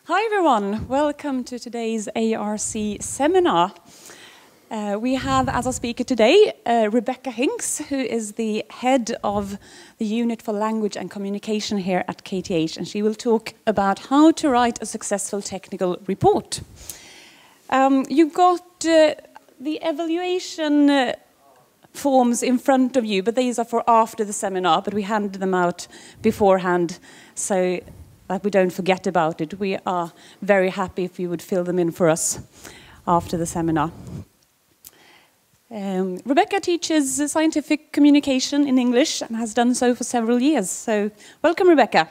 Hi everyone, welcome to today's ARC seminar. We have as our speaker today Rebecca Hincks, who is the head of the Unit for Language and Communication here at KTH, and she will talk about how to write a successful technical report. You've got the evaluation forms in front of you, but these are for after the seminar, but we handed them out beforehand, so that we don't forget about it. We are very happy if you would fill them in for us after the seminar. Rebecca teaches scientific communication in English and has done so for several years. So welcome, Rebecca.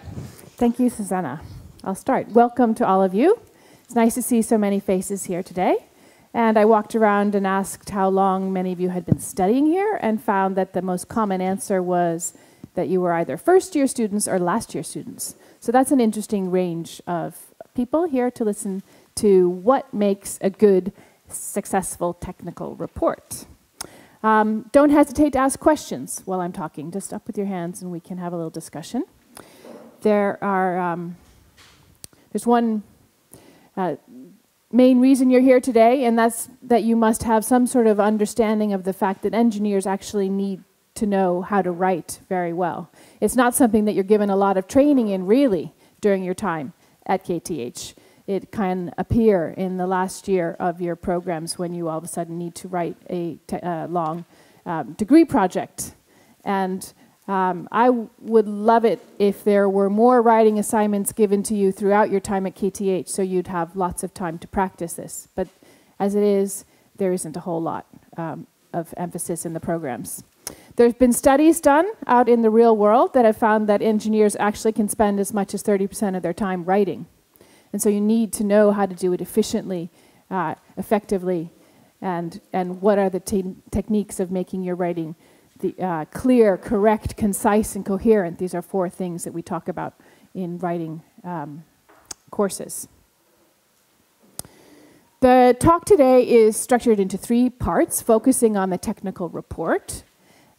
Thank you, Susanna. I'll start. Welcome to all of you. It's nice to see so many faces here today. And I walked around and asked how long many of you had been studying here and found that the most common answer was that you were either first-year students or last-year students. So that's an interesting range of people here to listen to what makes a good, successful technical report. Don't hesitate to ask questions while I'm talking. Just up with your hands and we can have a little discussion. There's one main reason you're here today, and that's that you must have some sort of understanding of the fact that engineers actually need to know how to write very well. It's not something that you're given a lot of training in, really, during your time at KTH. It can appear in the last year of your programs when you all of a sudden need to write a long degree project. And I would love it if there were more writing assignments given to you throughout your time at KTH, so you'd have lots of time to practice this. But as it is, there isn't a whole lot of emphasis in the programs. There's been studies done out in the real world that have found that engineers actually can spend as much as 30% of their time writing. And so you need to know how to do it efficiently, effectively, and what are the techniques of making your writing clear, correct, concise, and coherent. These are 4 things that we talk about in writing courses. The talk today is structured into 3 parts, focusing on the technical report.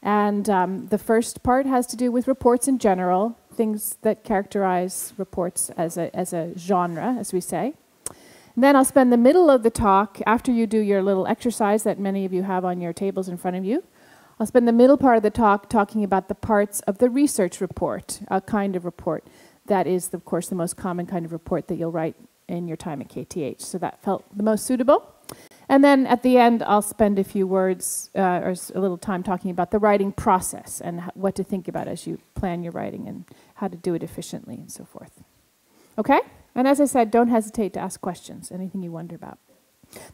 And the first part has to do with reports in general, things that characterize reports as a genre, as we say. And then I'll spend the middle of the talk, after you do your little exercise that many of you have on your tables in front of you, I'll spend the middle part of the talk talking about the parts of the research report, a kind of report that is, of course, the most common kind of report that you'll write in your time at KTH. So that felt the most suitable. And then at the end, I'll spend a few words or a little time talking about the writing process and what to think about as you plan your writing and how to do it efficiently and so forth. Okay? And as I said, don't hesitate to ask questions, anything you wonder about.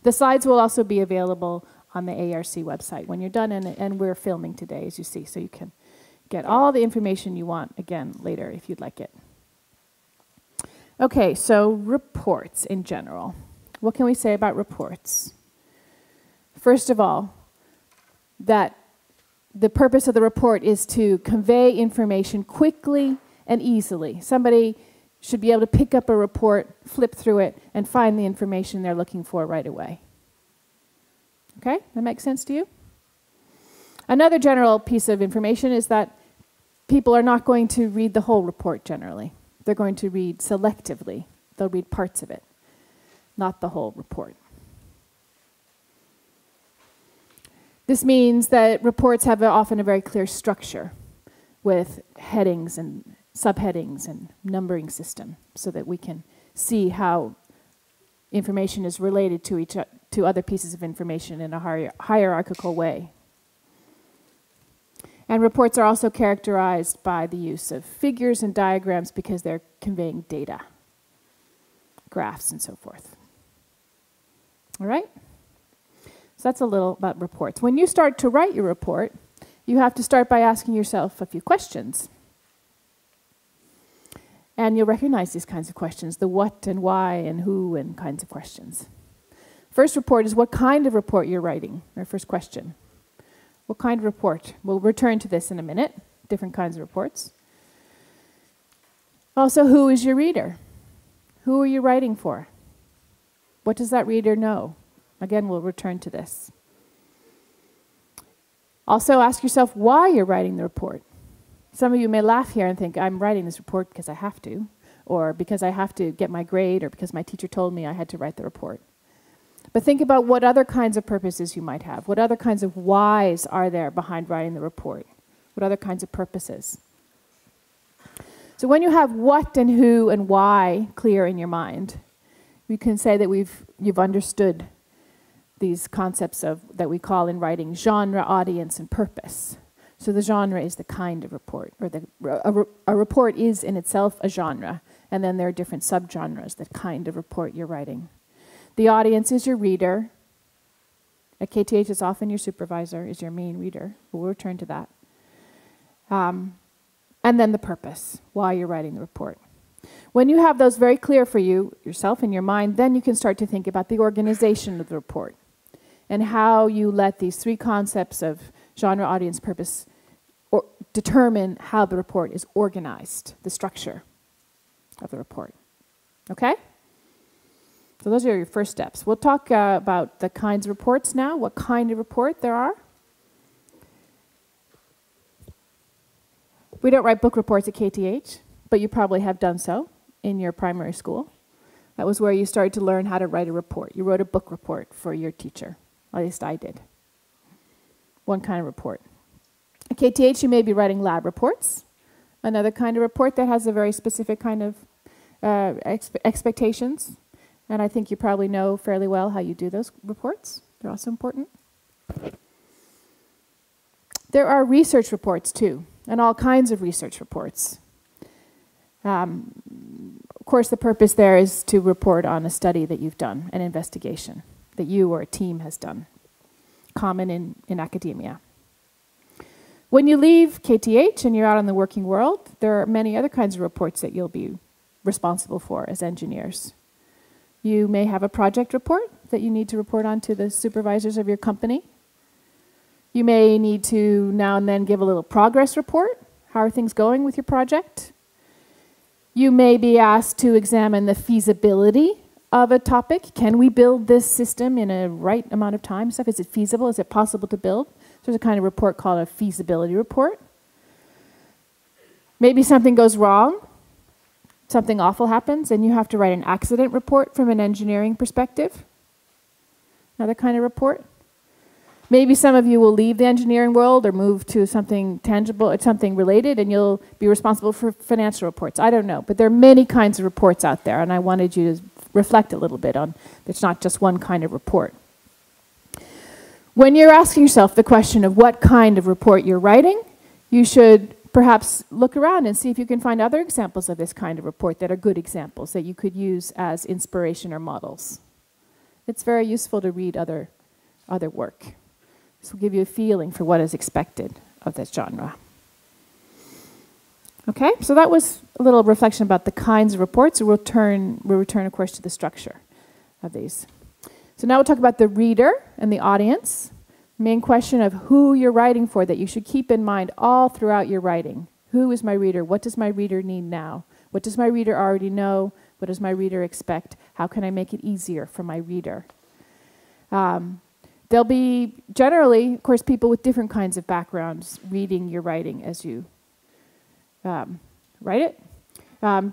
The slides will also be available on the ARC website when you're done, and we're filming today, as you see, so you can get all the information you want again later if you'd like it. Okay, so reports in general. What can we say about reports? First of all, that the purpose of the report is to convey information quickly and easily. Somebody should be able to pick up a report, flip through it, and find the information they're looking for right away. Okay, that makes sense to you? Another general piece of information is that people are not going to read the whole report generally. They're going to read selectively. They'll read parts of it, not the whole report. This means that reports have often a very clear structure with headings and subheadings and numbering system so that we can see how information is related to other pieces of information in a hierarchical way. And reports are also characterized by the use of figures and diagrams because they're conveying data, graphs, and so forth. All right? So that's a little about reports. When you start to write your report, you have to start by asking yourself a few questions. And you'll recognize these kinds of questions, the what and why and who and kinds of questions. First report is what kind of report you're writing, our first question. What kind of report? We'll return to this in a minute, different kinds of reports. Also, who is your reader? Who are you writing for? What does that reader know? Again, we'll return to this. Also, ask yourself why you're writing the report. Some of you may laugh here and think, I'm writing this report because I have to. or because I have to get my grade, or because my teacher told me I had to write the report. But think about what other kinds of purposes you might have. What other kinds of whys are there behind writing the report? What other kinds of purposes? So when you have what and who and why clear in your mind, we can say that you've understood these concepts that we call in writing genre, audience, and purpose. So the genre is the kind of report, or a report is in itself a genre, and then there are different subgenres, the kind of report you're writing. The audience is your reader. At KTH, it's often your supervisor is your main reader. We'll return to that. And then the purpose, why you're writing the report. When you have those very clear for you, yourself in your mind, then you can start to think about the organization of the report and how you let these three concepts of genre, audience, purpose determine how the report is organized, the structure of the report. Okay? So those are your first steps. We'll talk about the kinds of reports now, what kind of report there are. We don't write book reports at KTH, but you probably have done so in your primary school. That was where you started to learn how to write a report. You wrote a book report for your teacher. At least I did. One kind of report. At KTH, you may be writing lab reports, another kind of report that has a very specific kind of expectations. And I think you probably know fairly well how you do those reports. They're also important. There are research reports, too, and all kinds of research reports. Of course, the purpose there is to report on a study that you've done, an investigation that you or a team has done, common in academia. When you leave KTH and you're out in the working world, there are many other kinds of reports that you'll be responsible for as engineers. You may have a project report that you need to report on to the supervisors of your company. You may need to now and then give a little progress report. How are things going with your project? You may be asked to examine the feasibility of a topic. Can we build this system in a right amount of time? Is it feasible? Is it possible to build? There's a kind of report called a feasibility report. Maybe something goes wrong. Something awful happens, and you have to write an accident report from an engineering perspective. Another kind of report. Maybe some of you will leave the engineering world or move to something tangible, or something related, and you'll be responsible for financial reports. I don't know, but there are many kinds of reports out there, and I wanted you to reflect a little bit on it's not just one kind of report. When you're asking yourself the question of what kind of report you're writing, you should perhaps look around and see if you can find other examples of this kind of report that are good examples that you could use as inspiration or models. It's very useful to read other work. This will give you a feeling for what is expected of this genre. Okay, so that was a little reflection about the kinds of reports. We'll return, of course, to the structure of these. So now we'll talk about the reader and the audience. Main question of who you're writing for that you should keep in mind all throughout your writing. Who is my reader? What does my reader need now? What does my reader already know? What does my reader expect? How can I make it easier for my reader? There'll be generally, of course, people with different kinds of backgrounds reading your writing as you write it.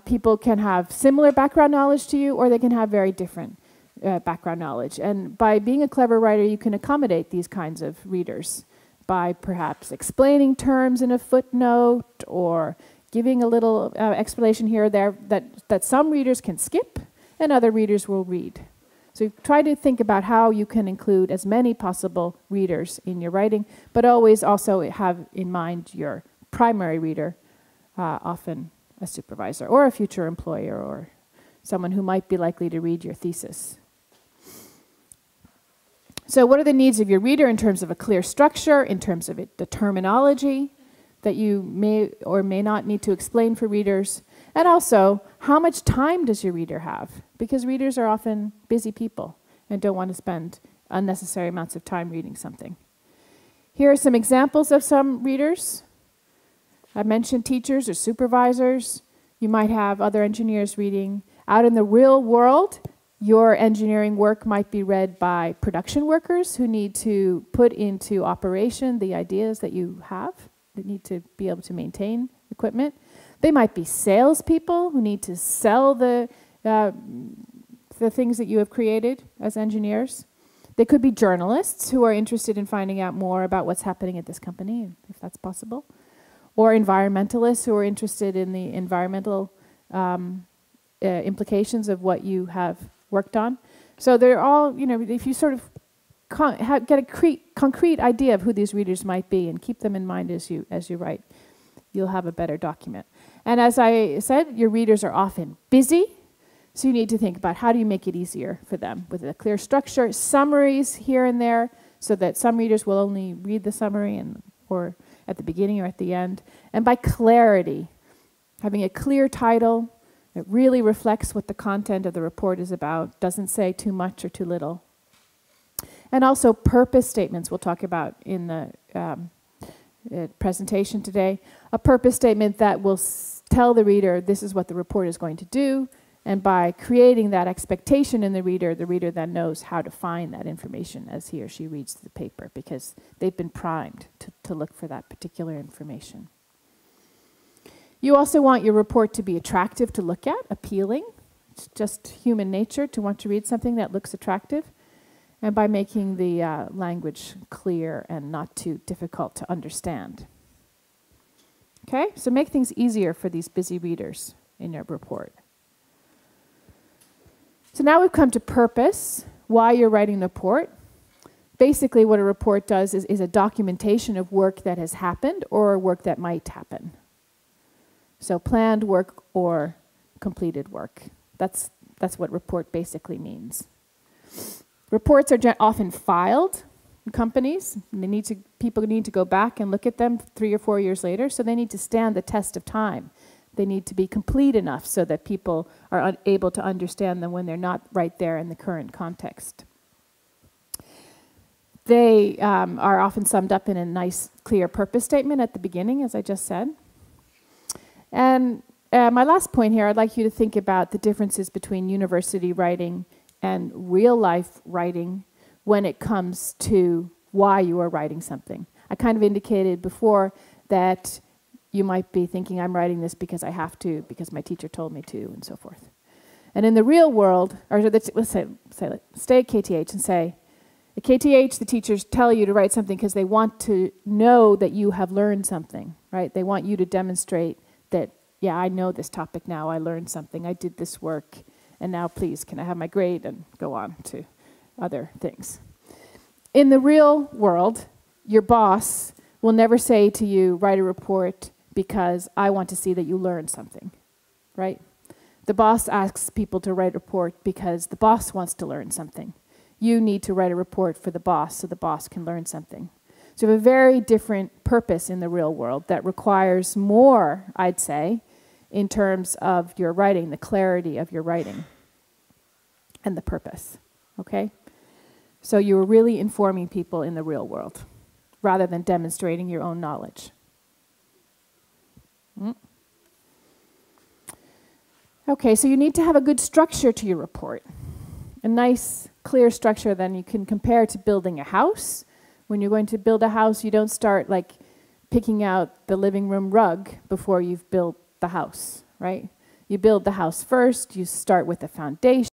People can have similar background knowledge to you, or they can have very different background knowledge. And by being a clever writer, you can accommodate these kinds of readers by perhaps explaining terms in a footnote or giving a little explanation here or there that some readers can skip and other readers will read. So try to think about how you can include as many possible readers in your writing, but always also have in mind your primary reader, often a supervisor or a future employer or someone who might be likely to read your thesis. So what are the needs of your reader in terms of a clear structure, in terms of the terminology that you may or may not need to explain for readers, and also how much time does your reader have? Because readers are often busy people and don't want to spend unnecessary amounts of time reading something. Here are some examples of some readers. I mentioned teachers or supervisors. You might have other engineers reading. Out in the real world, your engineering work might be read by production workers who need to put into operation the ideas that you have, that need to be able to maintain equipment. They might be salespeople who need to sell the things that you have created as engineers. They could be journalists who are interested in finding out more about what's happening at this company, if that's possible. Or environmentalists who are interested in the environmental implications of what you have worked on. So they're all, you know, if you sort of get a concrete idea of who these readers might be and keep them in mind as you write, you'll have a better document. And as I said, your readers are often busy, so you need to think about how do you make it easier for them with a clear structure, summaries here and there, so that some readers will only read the summary or at the beginning or at the end. And by clarity, having a clear title that really reflects what the content of the report is about, doesn't say too much or too little. And also purpose statements we'll talk about in the presentation today. A purpose statement that will tell the reader this is what the report is going to do, and by creating that expectation in the reader then knows how to find that information as he or she reads the paper, because they've been primed to look for that particular information. You also want your report to be attractive to look at, appealing. It's just human nature to want to read something that looks attractive. And by making the language clear and not too difficult to understand. Okay, so make things easier for these busy readers in your report. So now we've come to purpose, why you're writing the report. Basically what a report does is a documentation of work that has happened or work that might happen. So planned work or completed work. That's what report basically means. Reports are often filed in companies. And people need to go back and look at them 3 or 4 years later, so they need to stand the test of time. They need to be complete enough so that people are able to understand them when they're not right there in the current context. They are often summed up in a nice, clear purpose statement at the beginning, as I just said. And my last point here, I'd like you to think about the differences between university writing and real-life writing when it comes to why you are writing something. I kind of indicated before that you might be thinking, I'm writing this because I have to, because my teacher told me to, and so forth. And in the real world, or let's stay at KTH and say, at KTH, the teachers tell you to write something because they want to know that you have learned something, right? They want you to demonstrate that, yeah, I know this topic now, I learned something, I did this work, and now please, can I have my grade, and go on to other things. In the real world, your boss will never say to you, write a report because I want to see that you learned something, right? The boss asks people to write a report because the boss wants to learn something. You need to write a report for the boss so the boss can learn something. So you have a very different purpose in the real world that requires more, I'd say, in terms of your writing, the clarity of your writing and the purpose, okay? So you're really informing people in the real world rather than demonstrating your own knowledge. Okay, so you need to have a good structure to your report. A nice, clear structure then you can compare to building a house. When you're going to build a house, you don't start like picking out the living room rug before you've built the house, right? You build the house first, you start with the foundation.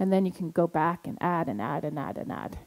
And then you can go back and add and add and add and add.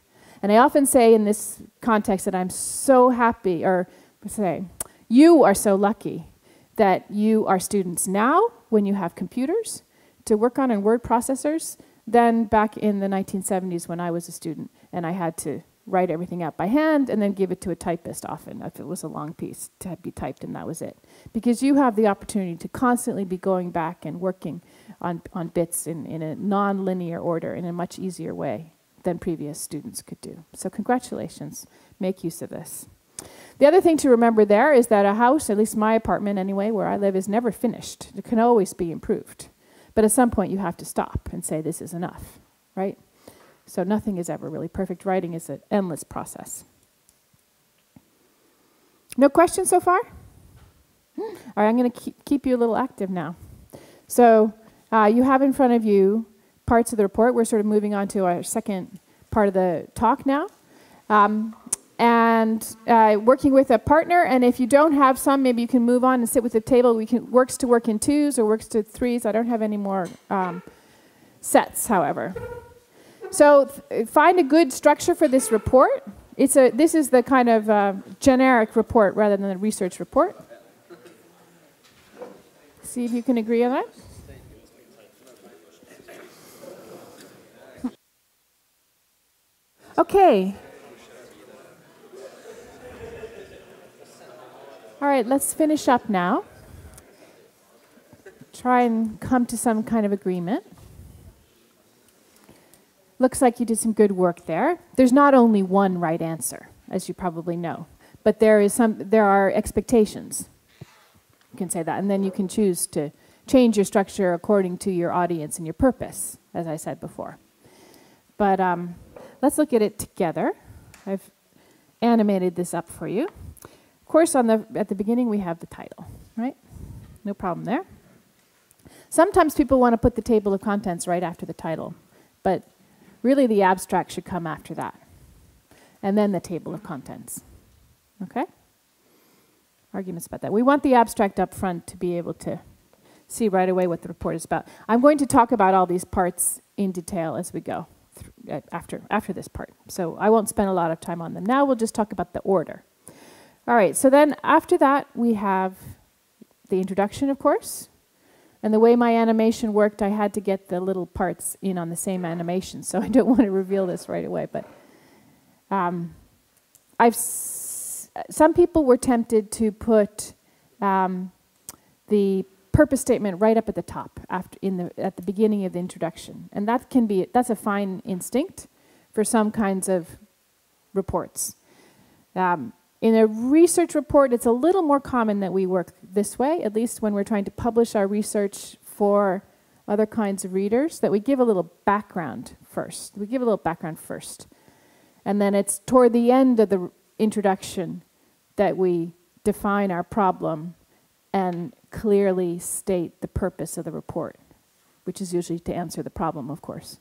And I often say in this context that I'm so happy, or say, you are so lucky that you are students now when you have computers to work on and word processors than back in the 1970s when I was a student and I had to write everything out by hand and then give it to a typist often if it was a long piece to be typed and that was it. Because you have the opportunity to constantly be going back and working on bits in a non-linear order in a much easier way than previous students could do. So congratulations, make use of this. The other thing to remember there is that a house, at least my apartment anyway, where I live, is never finished. It can always be improved. But at some point you have to stop and say this is enough, right? So nothing is ever really perfect. Writing is an endless process. No questions so far? All right, I'm going to keep you a little active now. So You have in front of you parts of the report. We're sort of moving on to our second part of the talk now. Working with a partner, and if you don't have some, maybe you can move on and sit with the table. Works to work in twos or works to threes. I don't have any more sets, however. So find a good structure for this report. This is the kind of generic report rather than a research report. See if you can agree on that. Okay. All right, let's finish up now. Try and come to some kind of agreement. Looks like you did some good work there. There's not only one right answer, as you probably know, but there are expectations. You can say that, and then you can choose to change your structure according to your audience and your purpose, as I said before. But let's look at it together. I've animated this up for you. Of course, at the beginning, we have the title, right? No problem there. Sometimes people want to put the table of contents right after the title, but really the abstract should come after that, and then the table of contents, okay? Arguments about that. We want the abstract up front to be able to see right away what the report is about. I'm going to talk about all these parts in detail as we go after this part, so I won't spend a lot of time on them. Now we'll just talk about the order. All right, so then after that, we have the introduction, of course. And the way my animation worked, I had to get the little parts in on the same animation, so I don't want to reveal this right away. But some people were tempted to put the purpose statement right up at the top, at the beginning of the introduction. And that's a fine instinct for some kinds of reports. In a research report, it's a little more common that we work this way, at least when we're trying to publish our research for other kinds of readers, that we give a little background first. We give a little background first. And then it's toward the end of the introduction that we define our problem and clearly state the purpose of the report, which is usually to answer the problem, of course.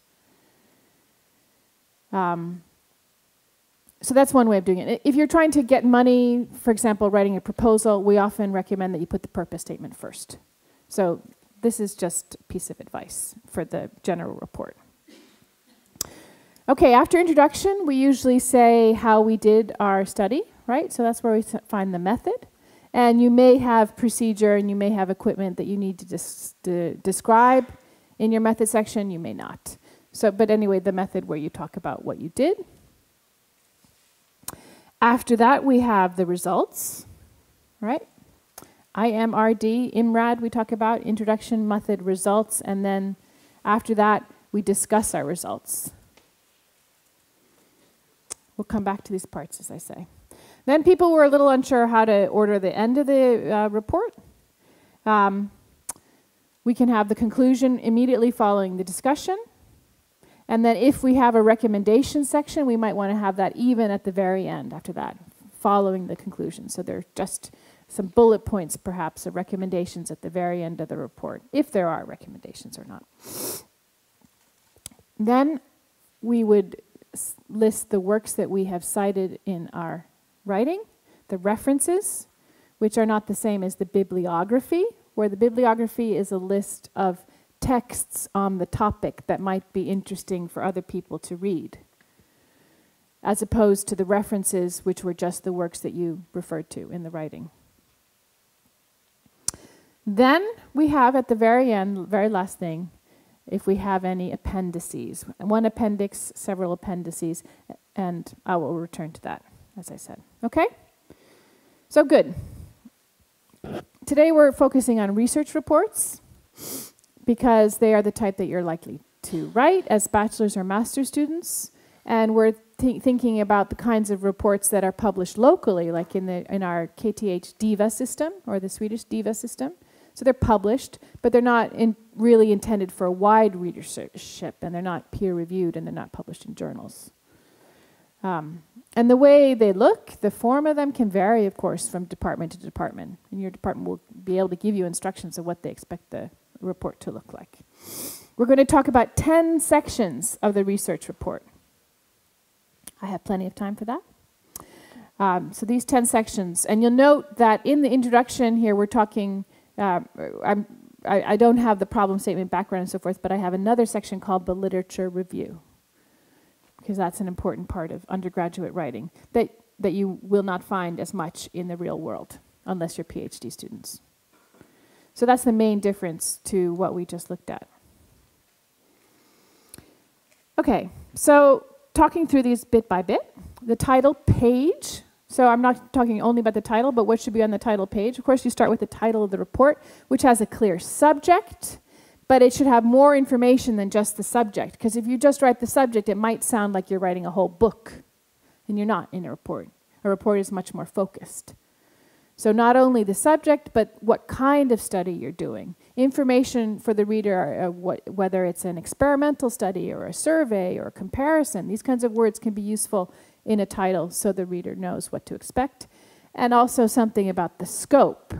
So that's one way of doing it. If you're trying to get money, for example, writing a proposal, we often recommend that you put the purpose statement first. So this is just a piece of advice for the general report. Okay, after introduction, we usually say how we did our study, right? So that's where we find the method. And you may have procedure and you may have equipment that you need to describe in your method section. You may not. But anyway, the method where you talk about what you did. After that, we have the results, right? IMRD, we talk about introduction, method, results, and then after that, we discuss our results. We'll come back to these parts, as I say. Then people were a little unsure how to order the end of the report. We can have the conclusion immediately following the discussion. And then if we have a recommendation section, we might want to have that even at the very end after that, following the conclusion. So there are just some bullet points, perhaps, of recommendations at the very end of the report, if there are recommendations or not. Then we would list the works that we have cited in our writing, the references, which are not the same as the bibliography, where the bibliography is a list of texts on the topic that might be interesting for other people to read, as opposed to the references, which were just the works that you referred to in the writing. Then we have at the very end, very last thing, if we have any appendices. One appendix, several appendices, and I will return to that, as I said. Okay? So good. Today we're focusing on research reports, because they are the type that you're likely to write as bachelor's or master's students. And we're thinking about the kinds of reports that are published locally, like in our KTH DIVA system, or the Swedish DIVA system. So they're published, but they're not really intended for a wide readership, and they're not peer-reviewed, and they're not published in journals. And the way they look, the form of them can vary, of course, from department to department. And your department will be able to give you instructions of what they expect the report to look like. We're going to talk about 10 sections of the research report. I have plenty of time for that. So these 10 sections, and you'll note that in the introduction here we're talking, I don't have the problem statement, background and so forth, but I have another section called the literature review, because that's an important part of undergraduate writing that you will not find as much in the real world unless you're PhD students. So that's the main difference to what we just looked at. Okay, so talking through these bit by bit, the title page. So I'm not talking only about the title, but what should be on the title page. Of course, you start with the title of the report, which has a clear subject, but it should have more information than just the subject. Because if you just write the subject, it might sound like you're writing a whole book, and you're not in a report. A report is much more focused. So not only the subject, but what kind of study you're doing. Information for the reader, whether it's an experimental study or a survey or a comparison. These kinds of words can be useful in a title so the reader knows what to expect. And also something about the scope,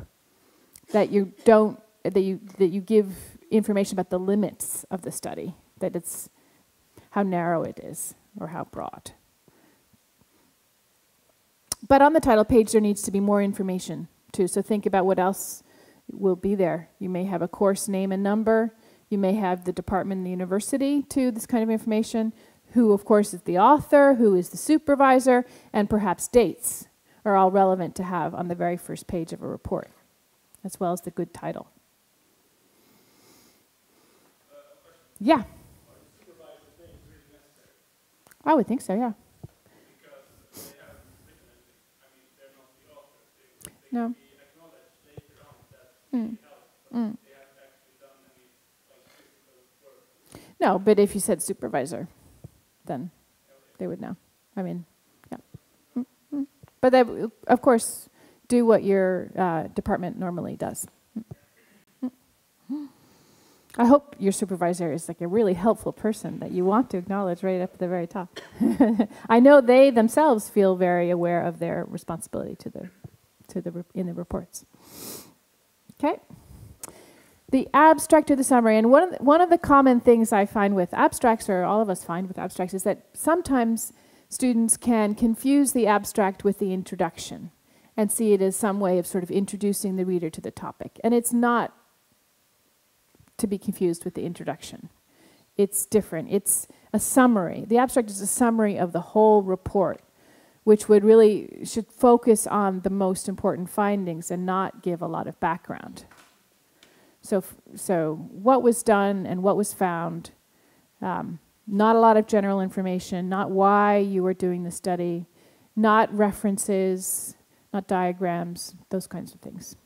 that you give information about the limits of the study, that it's how narrow it is or how broad. But on the title page there needs to be more information too, so think about what else will be there. You may have a course name and number, you may have the department and the university to this kind of information, who of course is the author, who is the supervisor, and perhaps dates are all relevant to have on the very first page of a report, as well as the good title. Yeah. I would think so, yeah. No. No, but if you said supervisor, then they would know. I mean, yeah. But they, of course, do what your department normally does. I hope your supervisor is like a really helpful person that you want to acknowledge right up at the very top. I know they themselves feel very aware of their responsibility in the reports. Okay. The abstract or the summary, and one of the common things I find with abstracts, or all of us find with abstracts, is that sometimes students can confuse the abstract with the introduction and see it as some way of sort of introducing the reader to the topic. And it's not to be confused with the introduction. It's different. It's a summary. The abstract is a summary of the whole report, which should focus on the most important findings and not give a lot of background. So what was done and what was found, not a lot of general information, not why you were doing the study, not references, not diagrams, those kinds of things.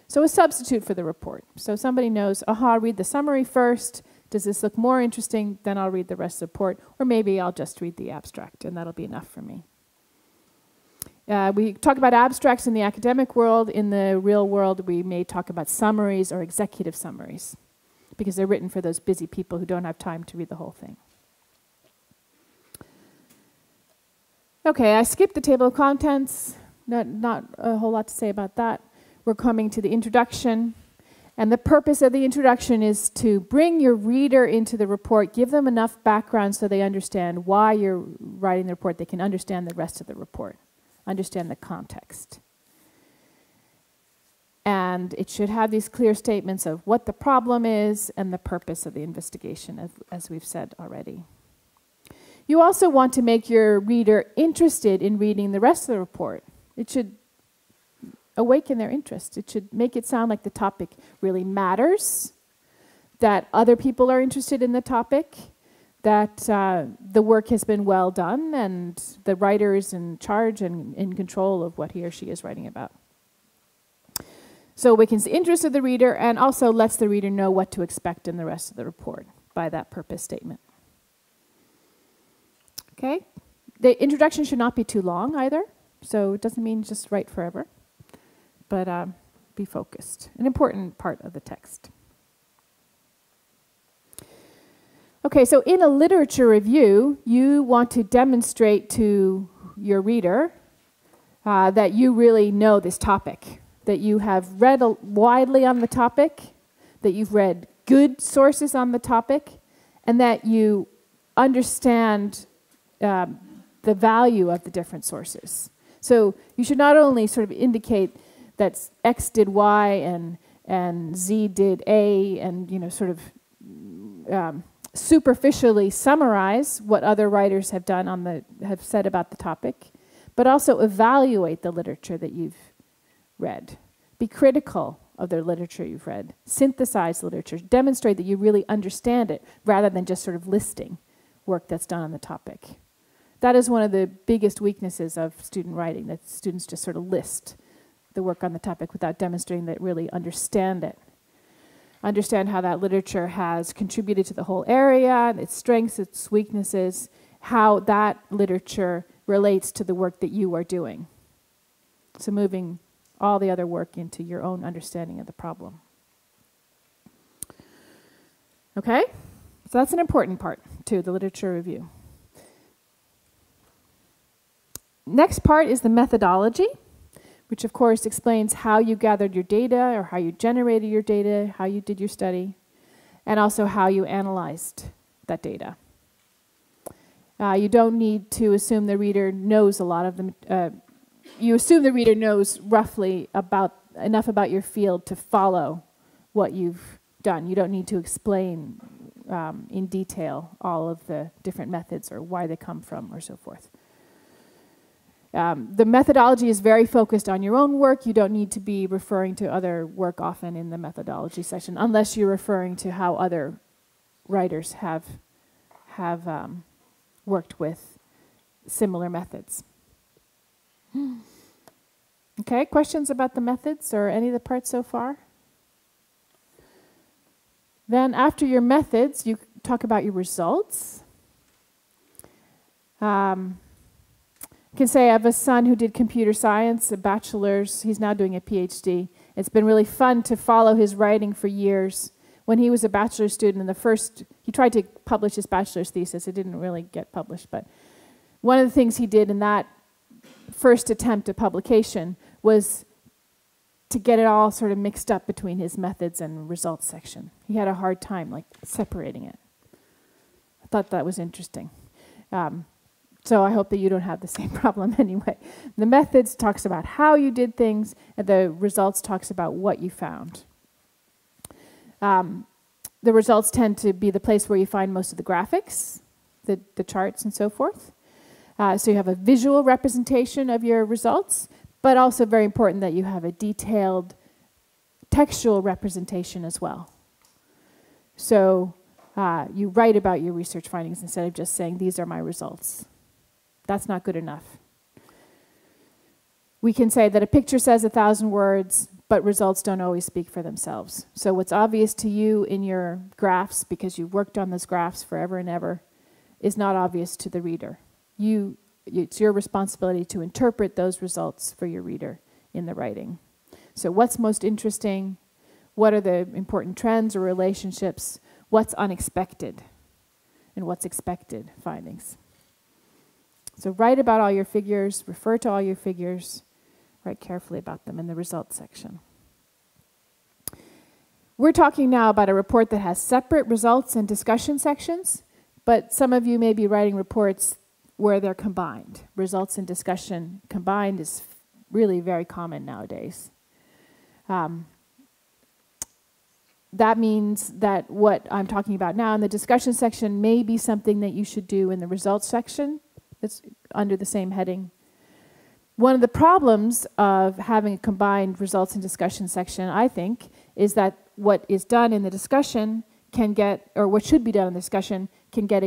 So a substitute for the report. So somebody knows, aha, read the summary first. Does this look more interesting? Then I'll read the rest of the report. Or maybe I'll just read the abstract, and that'll be enough for me. We talk about abstracts in the academic world. In the real world, we may talk about summaries or executive summaries, because they're written for those busy people who don't have time to read the whole thing. Okay, I skipped the table of contents. Not a whole lot to say about that. We're coming to the introduction. And the purpose of the introduction is to bring your reader into the report, give them enough background so they understand why you're writing the report. They can understand the rest of the report, understand the context. And it should have these clear statements of what the problem is and the purpose of the investigation, as we've said already. You also want to make your reader interested in reading the rest of the report. It should awaken their interest. It should make it sound like the topic really matters, that other people are interested in the topic, that the work has been well done, and the writer is in charge and in control of what he or she is writing about. So awakens the interest of the reader and also lets the reader know what to expect in the rest of the report by that purpose statement. Okay? The introduction should not be too long either, so it doesn't mean just write forever. But be focused, an important part of the text. Okay, so in a literature review, you want to demonstrate to your reader that you really know this topic, that you have read widely on the topic, that you've read good sources on the topic, and that you understand the value of the different sources. So you should not only sort of indicate that X did Y and Z did A, and sort of superficially summarize what other writers have done have said about the topic, but also evaluate the literature that you've read. Be critical of the literature you've read. Synthesize literature. Demonstrate that you really understand it, rather than just sort of listing work that's done on the topic. That is one of the biggest weaknesses of student writing, that students just sort of list the work on the topic without demonstrating that really understand it. Understand how that literature has contributed to the whole area, its strengths, its weaknesses, how that literature relates to the work that you are doing. So moving all the other work into your own understanding of the problem. Okay? So that's an important part, too, the literature review. Next part is the methodology, which of course explains how you gathered your data, or how you generated your data, how you did your study, and also how you analyzed that data. You don't need to assume the reader knows a lot of them. You assume the reader knows roughly enough about your field to follow what you've done. You don't need to explain in detail all of the different methods or why they come from or so forth. The methodology is very focused on your own work. You don't need to be referring to other work often in the methodology section, unless you're referring to how other writers have worked with similar methods. Okay, questions about the methods or any of the parts so far? Then after your methods, you talk about your results. You can say I have a son who did computer science, a bachelor's. He's now doing a PhD. It's been really fun to follow his writing for years. When he was a bachelor's student, he tried to publish his bachelor's thesis. It didn't really get published, but one of the things he did in that first attempt at publication was to get it all sort of mixed up between his methods and results section. He had a hard time separating it. I thought that was interesting. So I hope that you don't have the same problem anyway. The methods talks about how you did things, and the results talks about what you found. The results tend to be the place where you find most of the graphics, the charts and so forth. So you have a visual representation of your results, but also very important that you have a detailed textual representation as well. So you write about your research findings instead of just saying, these are my results. That's not good enough. We can say that a picture says 1,000 words, but results don't always speak for themselves. So what's obvious to you in your graphs, because you've worked on those graphs forever and ever, is not obvious to the reader. It's your responsibility to interpret those results for your reader in the writing. So what's most interesting? What are the important trends or relationships? What's unexpected? And what's expected findings? So write about all your figures, refer to all your figures, write carefully about them in the results section. We're talking now about a report that has separate results and discussion sections, but some of you may be writing reports where they're combined. Results and discussion combined is really very common nowadays. That means that what I'm talking about now in the discussion section may be something that you should do in the results section. It's under the same heading. One of the problems of having a combined results and discussion section, I think, is that what is done in the discussion can get, or what should be done in the discussion, can get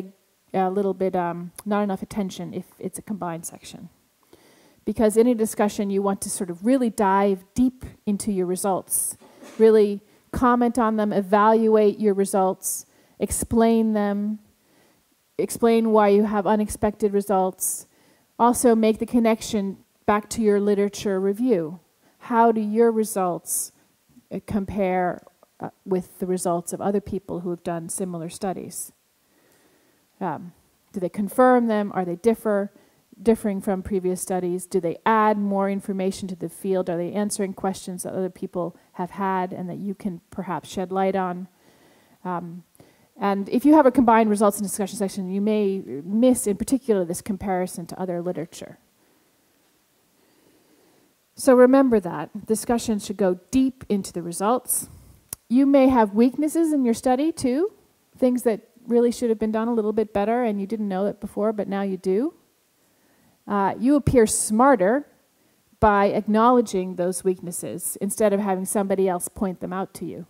a little bit not enough attention if it's a combined section. Because in a discussion, you want to sort of really dive deep into your results, really comment on them, evaluate your results, explain them, explain why you have unexpected results. Also make the connection back to your literature review. How do your results compare with the results of other people who have done similar studies? Do they confirm them? Are they differing from previous studies? Do they add more information to the field? Are they answering questions that other people have had and that you can perhaps shed light on? And if you have a combined results and discussion section, you may miss in particular this comparison to other literature. So remember that. Discussion should go deep into the results. You may have weaknesses in your study too, things that really should have been done a little bit better and you didn't know it before, but now you do. You appear smarter by acknowledging those weaknesses instead of having somebody else point them out to you.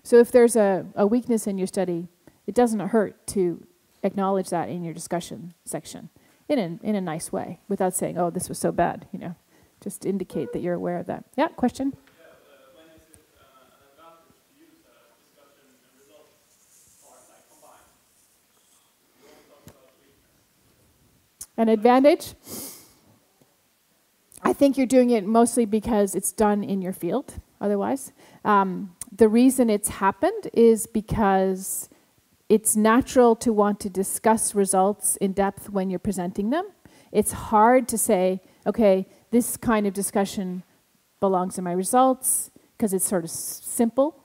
So if there's a weakness in your study, it doesn't hurt to acknowledge that in your discussion section in a nice way without saying, oh, this was so bad, you know. Just indicate that you're aware of that. Yeah, question? Yeah, when is it an advantage to use discussion and results part like combined? You don't talk about weakness. An advantage? I think you're doing it mostly because it's done in your field, otherwise. The reason it's happened is because it's natural to want to discuss results in depth when you're presenting them. It's hard to say, okay, this kind of discussion belongs in my results because it's sort of simple,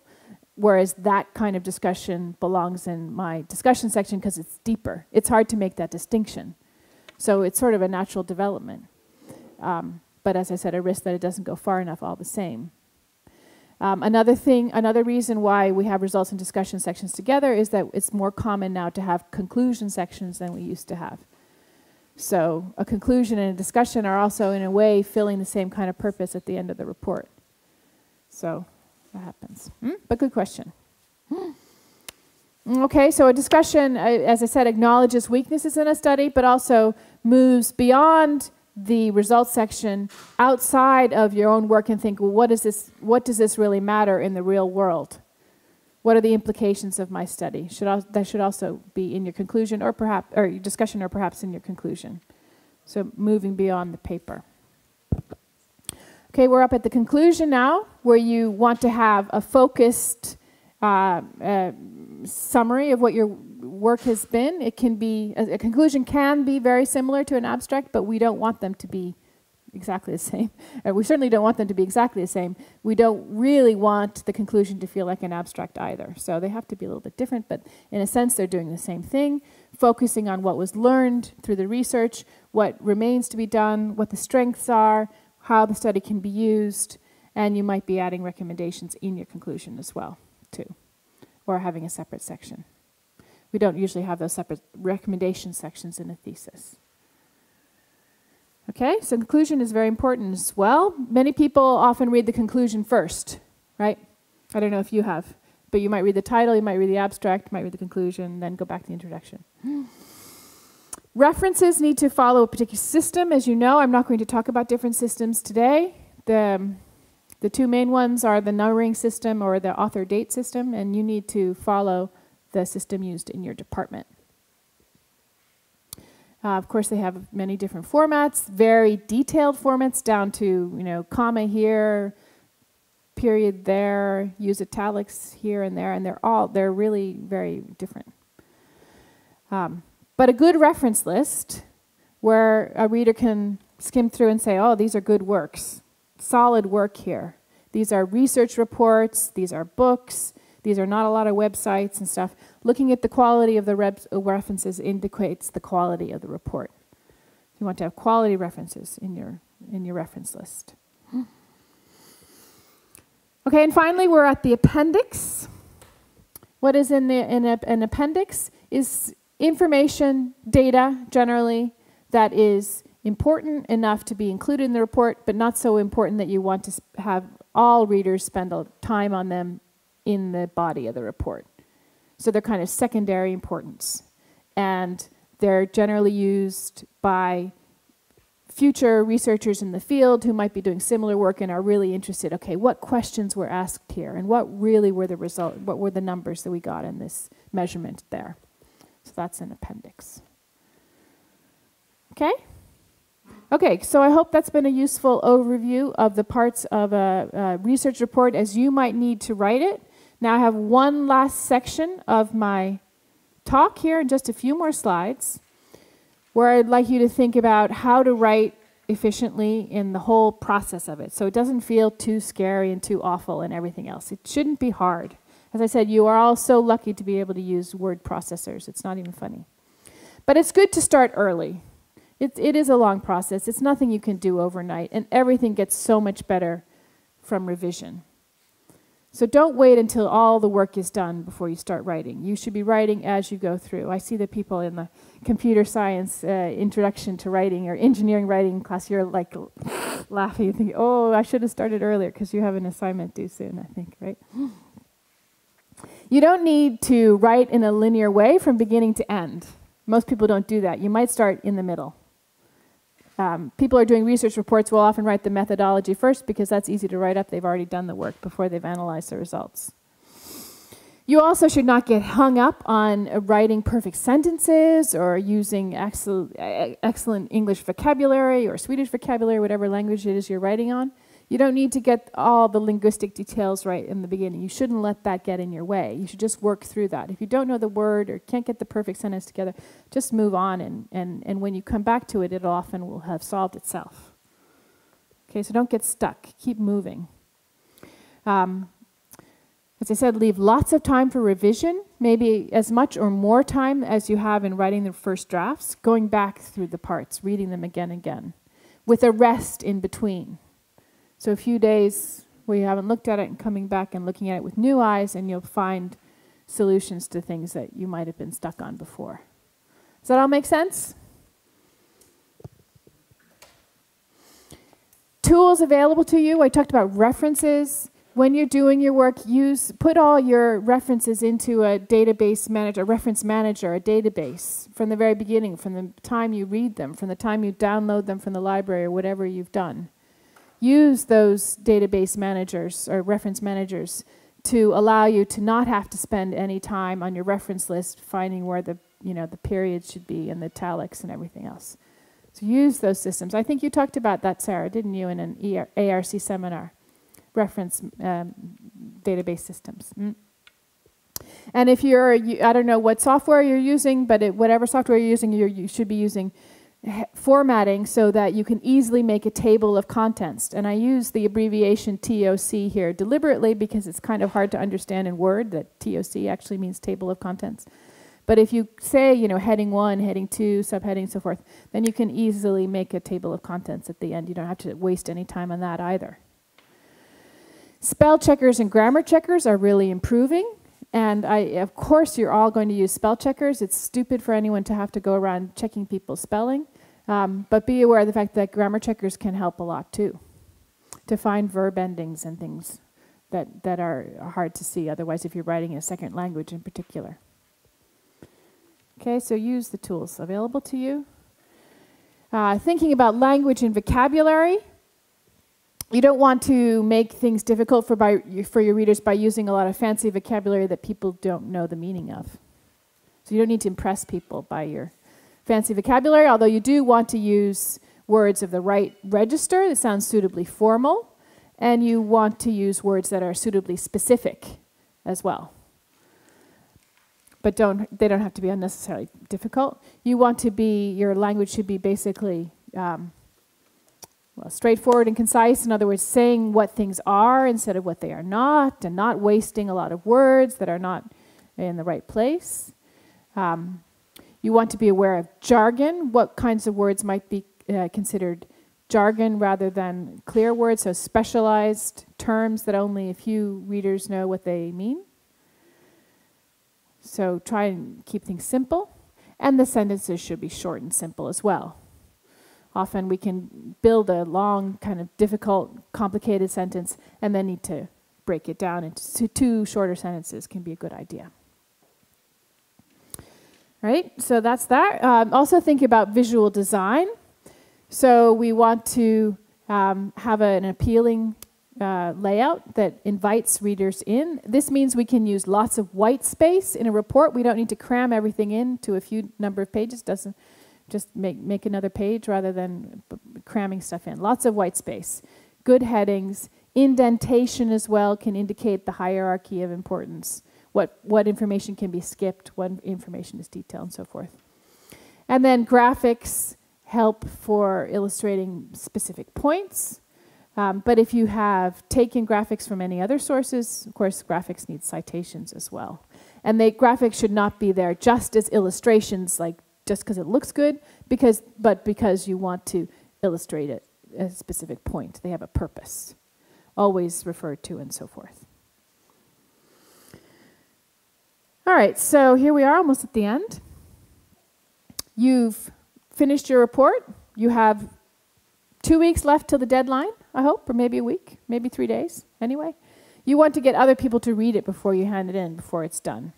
whereas that kind of discussion belongs in my discussion section because it's deeper. It's hard to make that distinction. So it's sort of a natural development. But as I said, a risk that it doesn't go far enough all the same. Another reason why we have results and discussion sections together is that it's more common now to have conclusion sections than we used to have. So a conclusion and a discussion are also, in a way, filling the same kind of purpose at the end of the report. So that happens. But good question. Okay, so a discussion, as I said, acknowledges weaknesses in a study, but also moves beyond the results section outside of your own work and think, well, what does this really matter in the real world? What are the implications of my study? That should also be in your conclusion or your discussion or perhaps in your conclusion. So moving beyond the paper. Okay, we're up at the conclusion now, where you want to have a focused summary of what your work has been. It can be, a conclusion can be very similar to an abstract, but we don't want them to be exactly the same. We certainly don't want them to be exactly the same. We don't really want the conclusion to feel like an abstract either. So they have to be a little bit different, but in a sense they're doing the same thing, focusing on what was learned through the research, what remains to be done, what the strengths are, how the study can be used, and you might be adding recommendations in your conclusion as well, too, or having a separate section. We don't usually have those separate recommendation sections in a thesis. Okay, so conclusion is very important as well. Many people often read the conclusion first, right? I don't know if you have, but you might read the title, you might read the abstract, you might read the conclusion, then go back to the introduction. References need to follow a particular system. As you know, I'm not going to talk about different systems today. The two main ones are the numbering system or the author date system, and you need to follow the system used in your department. Of course, they have many different formats, very detailed formats down to, you know, comma here, period there, use italics here and there, and they're really very different. But a good reference list where a reader can skim through and say, oh, these are good works, solid work here. These are research reports, these are books, these are not a lot of websites and stuff. Looking at the quality of the references indicates the quality of the report. You want to have quality references in your reference list. Okay, and finally we're at the appendix. What is in an appendix is information, data generally, that is important enough to be included in the report, but not so important that you want to have all readers spend time on them in the body of the report. So they're kind of secondary importance. And they're generally used by future researchers in the field who might be doing similar work and are really interested, okay, what questions were asked here and what really were the result, what were the numbers that we got in this measurement there. So that's an appendix. Okay? Okay, so I hope that's been a useful overview of the parts of a research report as you might need to write it. Now I have one last section of my talk here, and just a few more slides, where I'd like you to think about how to write efficiently in the whole process of it, so it doesn't feel too scary and too awful and everything else. It shouldn't be hard. As I said, you are all so lucky to be able to use word processors. It's not even funny. But it's good to start early. It is a long process. It's nothing you can do overnight, and everything gets so much better from revision. So don't wait until all the work is done before you start writing. You should be writing as you go through. I see the people in the computer science introduction to writing or engineering writing class, you're like laughing. You think, oh, I should have started earlier because you have an assignment due soon, I think, right? You don't need to write in a linear way from beginning to end. Most people don't do that. You might start in the middle. People are doing research reports will often write the methodology first because that's easy to write up. They've already done the work before they've analyzed the results. You also should not get hung up on writing perfect sentences or using excellent English vocabulary or Swedish vocabulary, whatever language it is you're writing on. You don't need to get all the linguistic details right in the beginning. You shouldn't let that get in your way. You should just work through that. If you don't know the word or can't get the perfect sentence together, just move on, and when you come back to it, it often will have solved itself. Okay, so don't get stuck. Keep moving. As I said, leave lots of time for revision, maybe as much or more time as you have in writing the first drafts, going back through the parts, reading them again and again, with a rest in between. So a few days where you haven't looked at it and coming back and looking at it with new eyes, and you'll find solutions to things that you might have been stuck on before. Does that all make sense? Tools available to you. I talked about references. When you're doing your work, put all your references into a database manager, a reference manager, a database from the very beginning, from the time you read them, from the time you download them from the library or whatever you've done. Use those database managers or reference managers to allow you to not have to spend any time on your reference list finding where the periods should be and the italics and everything else. So use those systems. I think you talked about that, Sarah, didn't you, in an ARC seminar? Reference database systems. And if I don't know what software you're using, but whatever software you're using, you should be using formatting so that you can easily make a table of contents. And I use the abbreviation TOC here deliberately because it's kind of hard to understand in Word that TOC actually means table of contents. But if you say, heading 1, heading 2, subheading, so forth, then you can easily make a table of contents at the end. You don't have to waste any time on that either. Spell checkers and grammar checkers are really improving. And of course, you're all going to use spell checkers. It's stupid for anyone to have to go around checking people's spelling. But be aware of the fact that grammar checkers can help a lot too, to find verb endings and things that are hard to see otherwise if you're writing in a second language in particular. Okay, so use the tools available to you. Thinking about language and vocabulary. You don't want to make things difficult for your readers by using a lot of fancy vocabulary that people don't know the meaning of. So you don't need to impress people by your fancy vocabulary, although you do want to use words of the right register that sound suitably formal, and you want to use words that are suitably specific as well. But they don't have to be unnecessarily difficult. You want to your language should be basically straightforward and concise. In other words, saying what things are instead of what they are not, and not wasting a lot of words that are not in the right place. You want to be aware of jargon, what kinds of words might be considered jargon rather than clear words, so specialized terms that only a few readers know what they mean. So try and keep things simple. And the sentences should be short and simple as well. Often we can build a long, kind of difficult, complicated sentence and then need to break it down into 2 shorter sentences can be a good idea. Right, so that's that. Also think about visual design. So we want to have an appealing layout that invites readers in. This means we can use lots of white space in a report. We don't need to cram everything into a few number of pages. Doesn't just make another page rather than cramming stuff in. Lots of white space. Good headings. Indentation as well can indicate the hierarchy of importance. What information can be skipped, what information is detailed, and so forth. And then graphics help for illustrating specific points. But if you have taken graphics from any other sources, of course, graphics need citations as well. And the graphics should not be there just as illustrations, like just because it looks good, but because you want to illustrate it at a specific point. They have a purpose, always referred to and so forth. All right, so here we are, almost at the end. You've finished your report. You have 2 weeks left till the deadline, I hope, or maybe a week, maybe 3 days, anyway. You want to get other people to read it before you hand it in, before it's done.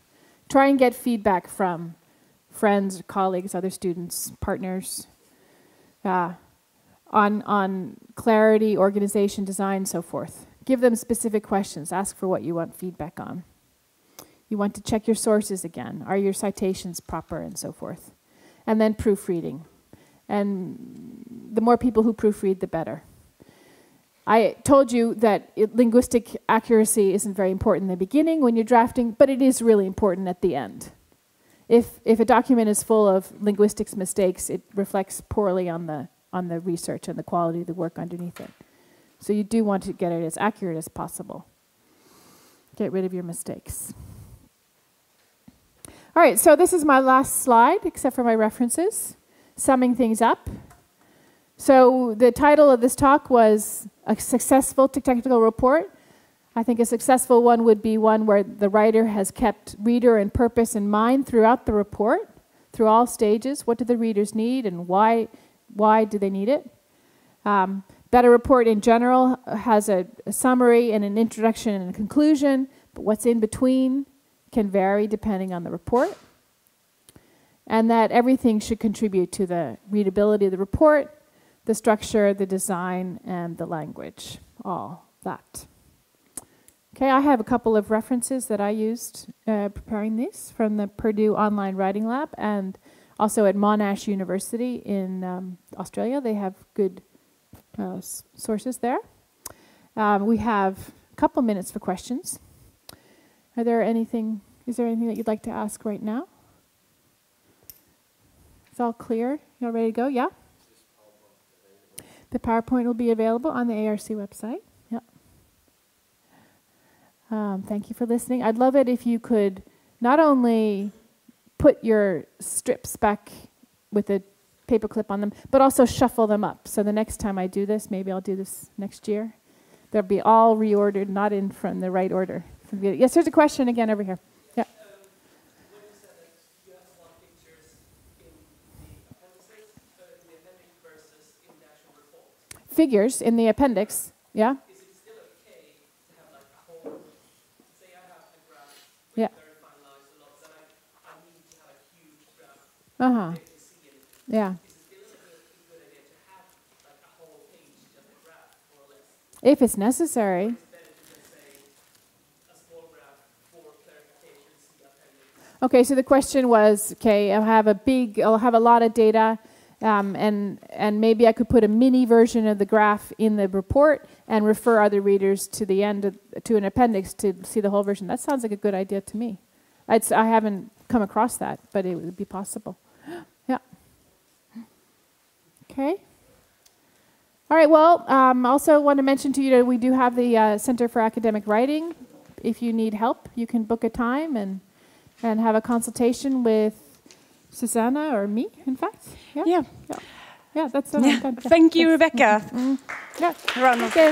Try and get feedback from friends, colleagues, other students, partners, on clarity, organization, design, so forth. Give them specific questions. Ask for what you want feedback on. You want to check your sources again. Are your citations proper, and so forth. And then proofreading. And the more people who proofread, the better. I told you that linguistic accuracy isn't very important in the beginning when you're drafting, but it is really important at the end. If a document is full of linguistics mistakes, it reflects poorly on the research and the quality of the work underneath it. So you do want to get it as accurate as possible. Get rid of your mistakes. All right, so this is my last slide, except for my references, summing things up. So the title of this talk was A Successful Technical Report. I think a successful one would be one where the writer has kept reader and purpose in mind throughout the report, through all stages. What do the readers need and why do they need it? That a report in general has a summary and an introduction and a conclusion, but what's in between can vary depending on the report. And that everything should contribute to the readability of the report, the structure, the design, and the language, all that. Okay, I have a couple of references that I used preparing these from the Purdue Online Writing Lab and also at Monash University in Australia. They have good sources there. We have a couple minutes for questions. Is there anything that you'd like to ask right now? It's all clear? You all ready to go? Yeah? The PowerPoint will be available on the ARC website. Yep. Thank you for listening. I'd love it if you could not only put your strips back with a paperclip on them, but also shuffle them up. So the next time I do this, maybe I'll do this next year, they'll be all reordered, not in from the right order. Yes, there's a question again over here. Yeah. When you said that you have a lot of pictures in the appendices, in the appendix versus in the actual report. Figures in the appendix, yeah? Is it still okay to have like a whole, say I have a graph with Yeah. very fine lines and lots, and I need to have a huge graph Uh-huh. to see it. Yeah. Is it still a good idea to have like a whole page, just a graph, more or less? If it's necessary. It's better to just say a small graph for clarification, see appendix. Okay, so the question was, okay, I'll have a lot of data, and maybe I could put a mini version of the graph in the report and refer other readers to the end to an appendix to see the whole version. That sounds like a good idea to me. I haven't come across that, but it would be possible. Yeah. Okay. All right, well, also want to mention to you that we do have the Center for Academic Writing. If you need help, you can book a time and have a consultation with Susanna or me, in fact. Yeah. Yeah. Yeah, yeah, that's Thank you, Rebecca. Yeah. Round of Okay.